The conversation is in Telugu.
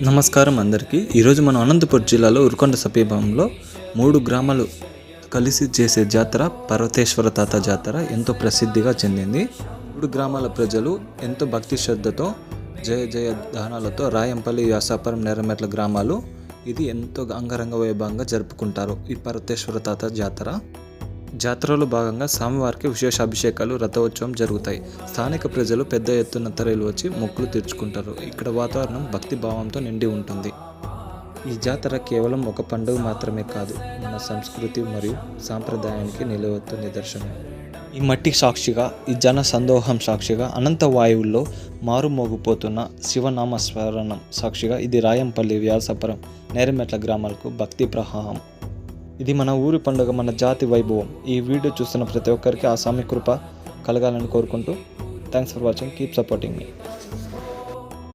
నమస్కారం అందరికీ. ఈరోజు మనం అనంతపురం జిల్లాలో ఉరుకొండ సమీపంలో 3 గ్రామాలు కలిసి చేసే జాతర పర్వతేశ్వర తాత జాతర ఎంతో ప్రసిద్ధిగా చెందింది. 3 గ్రామాల ప్రజలు ఎంతో భక్తి శ్రద్ధతో జయ జయ దానాలతో రాయంపల్లి, వ్యాసాపురం, నేరమెట్ల గ్రామాలు ఇది ఎంతో అంగరంగ వైభవంగా జరుపుకుంటారు. ఈ పర్వతేశ్వర తాత జాతరలో భాగంగా స్వామివారికి విశేష అభిషేకాలు, రథోత్సవం జరుగుతాయి. స్థానిక ప్రజలు పెద్ద ఎత్తున తరలి వచ్చి మొక్కులు తీర్చుకుంటారు. ఇక్కడ వాతావరణం భక్తి భావంతో నిండి ఉంటుంది. ఈ జాతర కేవలం ఒక పండుగ మాత్రమే కాదు, మన సంస్కృతి మరియు సాంప్రదాయానికి నిలవెత్తు నిదర్శనం. ఈ మట్టి సాక్షిగా, ఈ జన సందోహం సాక్షిగా, అనంత వాయువుల్లో మారుమోగిపోతున్న శివనామస్మరణం సాక్షిగా ఇది రాయంపల్లి, వ్యాసాపురం, నేరమెట్ల గ్రామాలకు భక్తి ప్రవాహం. ఇది మన ఊరి పండుగ, మన జాతి వైభవం. ఈ వీడియో చూస్తున్న ప్రతి ఒక్కరికి ఆ స్వామి కృప కలగాలని కోరుకుంటూ thanks for watching. Keep supporting me.